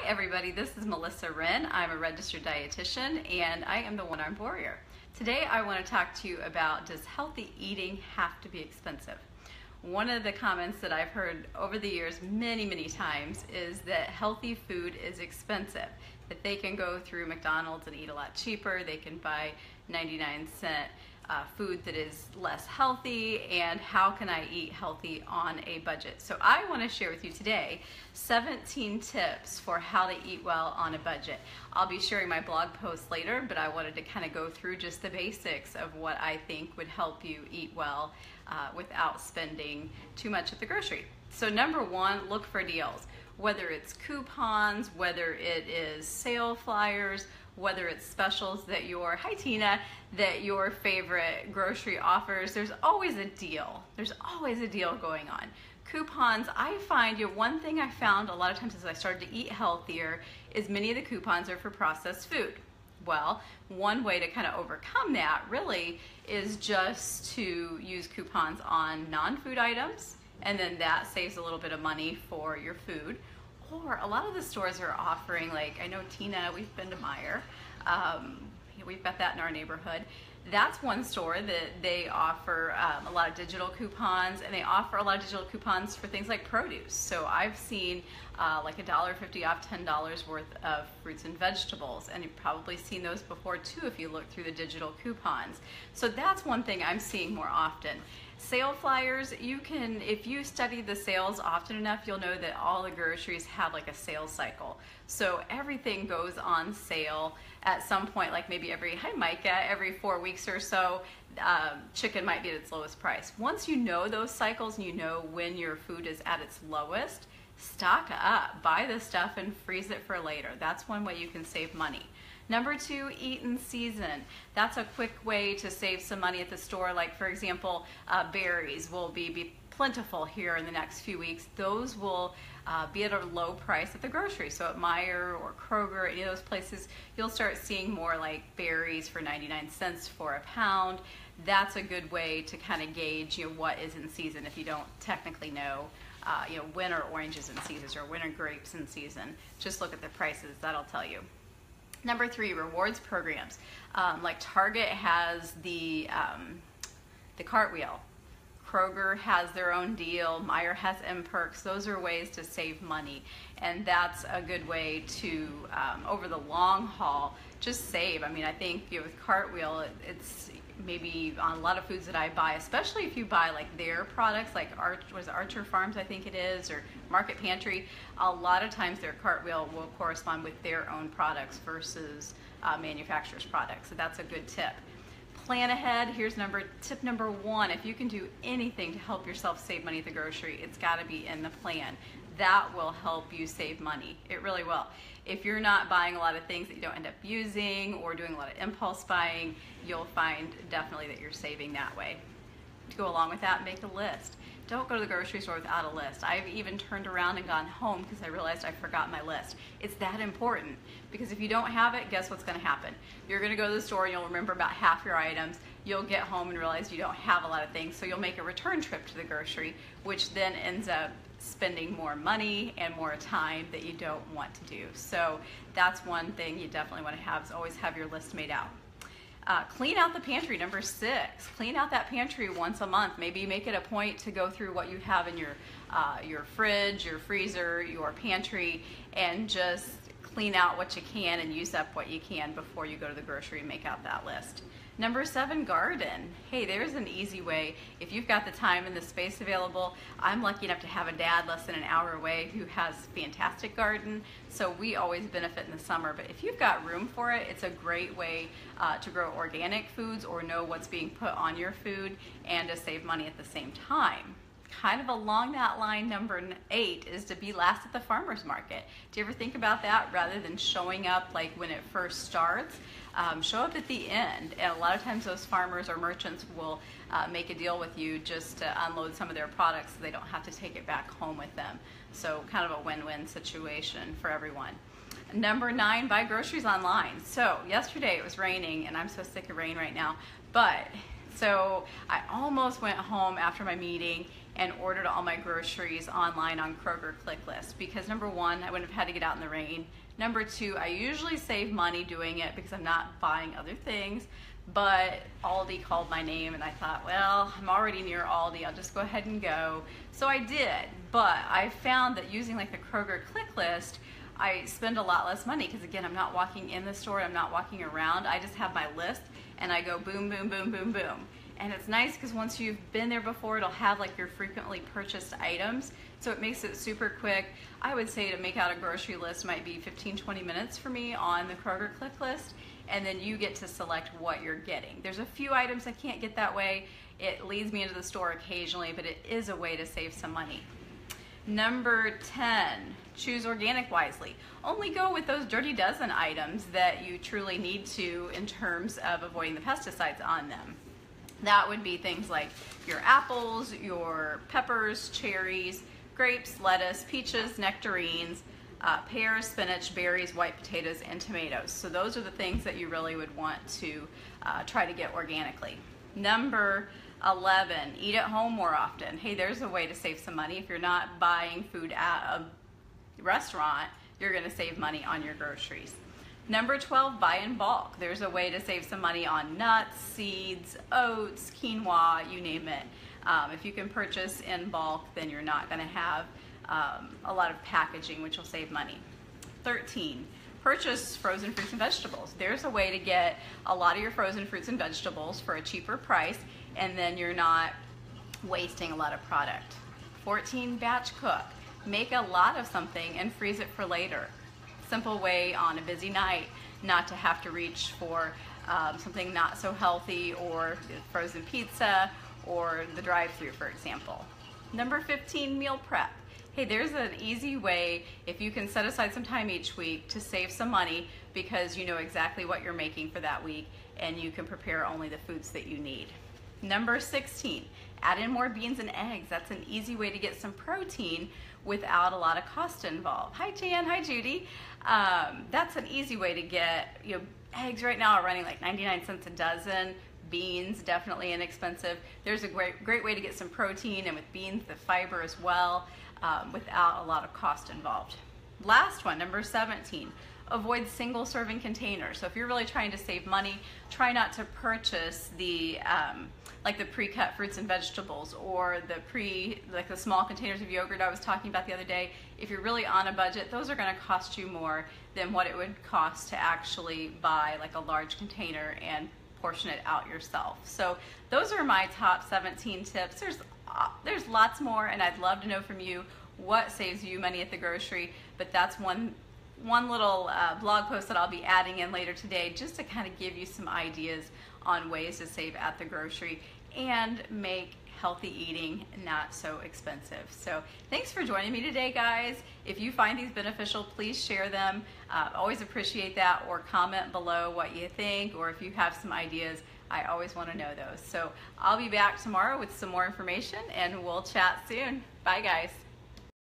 everybody, this is Melissa Wren. I'm a registered dietitian and I am the One-Armed Warrior. Today I want to talk to you about, does healthy eating have to be expensive? One of the comments that I've heard over the years many times is that healthy food is expensive, that they can go through McDonald's and eat a lot cheaper, they can buy 99-cent food that is less healthy, and how can I eat healthy on a budget? So I want to share with you today 17 tips for how to eat well on a budget. I'll be sharing my blog post later, but I wanted to kind of go through just the basics of what I think would help you eat well without spending too much at the grocery. So number one, look for deals. Whether it's coupons, whether it is sale flyers, whether it's specials that hi Tina, that your favorite grocery offers, there's always a deal. There's always a deal going on. Coupons, I find, one thing I found a lot of times as I started to eat healthier is many of the coupons are for processed food. Well, one way to kind of overcome that really is just to use coupons on non-food items, and then that saves a little bit of money for your food. Or a lot of the stores are offering, like I know Tina, we've been to Meijer, we've got that in our neighborhood. That's one store that they offer a lot of digital coupons, and they offer a lot of digital coupons for things like produce. So I've seen like $1.50 off $10 worth of fruits and vegetables, and you've probably seen those before too if you look through the digital coupons. So that's one thing I'm seeing more often. Sale flyers, if you study the sales often enough, you'll know that all the groceries have like a sales cycle. So everything goes on sale at some point, like maybe every 4 weeks or so, chicken might be at its lowest price. Once you know those cycles and you know when your food is at its lowest, stock up, buy the stuff and freeze it for later. That's one way you can save money. Number two, eat in season. That's a quick way to save some money at the store. Like for example, berries will be plentiful here in the next few weeks. Those will be at a low price at the grocery. So at Meijer or Kroger, any of those places, you'll start seeing more like berries for 99 cents for a pound. That's a good way to kind of gauge what is in season if you don't technically know when are oranges in season or when are grapes in season. Just look at the prices, that'll tell you. Number three, rewards programs. Like Target has the cartwheel. Kroger has their own deal. Meijer has M-Perks. Those are ways to save money. And that's a good way to, over the long haul, just save. I mean, I think with Cartwheel, it's maybe on a lot of foods that I buy, especially if you buy like their products, like Archer Farms, I think it is, or Market Pantry, a lot of times their Cartwheel will correspond with their own products versus manufacturer's products. So that's a good tip. Plan ahead. Here's tip number one. If you can do anything to help yourself save money at the grocery, it's got to be in the plan. That will help you save money. It really will. If you're not buying a lot of things that you don't end up using or doing a lot of impulse buying, you'll find definitely that you're saving that way. To go along with that, make a list. Don't go to the grocery store without a list. I've even turned around and gone home because I realized I forgot my list. It's that important, because if you don't have it, guess what's going to happen? You're going to go to the store and you'll remember about half your items. You'll get home and realize you don't have a lot of things, so you'll make a return trip to the grocery, which then ends up spending more money and more time that you don't want to do. So that's one thing you definitely want to have, is always have your list made out. Clean out the pantry. Number six, clean out that pantry once a month. Maybe make it a point to go through what you have in your fridge, your freezer, your pantry, and just clean out what you can and use up what you can before you go to the grocery and make out that list. Number seven, garden. Hey, there's an easy way. If you've got the time and the space available, I'm lucky enough to have a dad less than an hour away who has a fantastic garden, so we always benefit in the summer. But if you've got room for it, it's a great way to grow organic foods or know what's being put on your food and to save money at the same time. Kind of along that line, number 8 is to be last at the farmer's market. Do you ever think about that? Rather than showing up like when it first starts, show up at the end. And a lot of times those farmers or merchants will make a deal with you just to unload some of their products so they don't have to take it back home with them. So kind of a win-win situation for everyone. Number 9, buy groceries online. So yesterday it was raining, and I'm so sick of rain right now, but so I almost went home after my meeting and ordered all my groceries online on Kroger ClickList, because number one, I wouldn't have had to get out in the rain. Number two, I usually save money doing it because I'm not buying other things, but Aldi called my name and I thought, well, I'm already near Aldi, I'll just go ahead and go. So I did, but I found that using like the Kroger ClickList, I spend a lot less money because again, I'm not walking in the store, I'm not walking around, I just have my list and I go boom, boom, boom, boom, boom. And it's nice because once you've been there before, it'll have like your frequently purchased items. So it makes it super quick. I would say to make out a grocery list might be 15-20 minutes for me on the Kroger ClickList. And then you get to select what you're getting. There's a few items I can't get that way. It leads me into the store occasionally, but it is a way to save some money. Number 10, choose organic wisely. Only go with those dirty dozen items that you truly need to in terms of avoiding the pesticides on them. That would be things like your apples, your peppers, cherries, grapes, lettuce, peaches, nectarines, pears, spinach, berries, white potatoes, and tomatoes. So those are the things that you really would want to try to get organically. Number 11, eat at home more often. Hey, there's a way to save some money. If you're not buying food at a restaurant, you're going to save money on your groceries. Number 12, buy in bulk. There's a way to save some money on nuts, seeds, oats, quinoa, you name it. If you can purchase in bulk, then you're not going to have a lot of packaging, which will save money. 13, purchase frozen fruits and vegetables. There's a way to get a lot of your frozen fruits and vegetables for a cheaper price, and then you're not wasting a lot of product. 14, batch cook. Make a lot of something and freeze it for later. Simple way on a busy night not to have to reach for something not so healthy, or frozen pizza or the drive-thru, for example. Number 15, meal prep. Hey, there's an easy way if you can set aside some time each week to save some money because you know exactly what you're making for that week and you can prepare only the foods that you need. Number 16, add in more beans and eggs. That's an easy way to get some protein without a lot of cost involved. Hi Jan, hi Judy. That's an easy way to get, eggs right now are running like 99 cents a dozen. Beans, definitely inexpensive. There's a great way to get some protein, and with beans, the fiber as well, without a lot of cost involved. Last one, number 17, avoid single serving containers. So if you're really trying to save money, try not to purchase the like the pre-cut fruits and vegetables, or the small containers of yogurt I was talking about the other day. If you're really on a budget, those are going to cost you more than what it would cost to actually buy like a large container and portion it out yourself. So those are my top 17 tips. There's lots more, and I'd love to know from you what saves you money at the grocery, but that's one little blog post that I'll be adding in later today, just to kind of give you some ideas on ways to save at the grocery and make healthy eating not so expensive. So thanks for joining me today, guys. If you find these beneficial, please share them. Always appreciate that, or comment below what you think, or if you have some ideas. I always want to know those. So I'll be back tomorrow with some more information, and we'll chat soon. Bye, guys.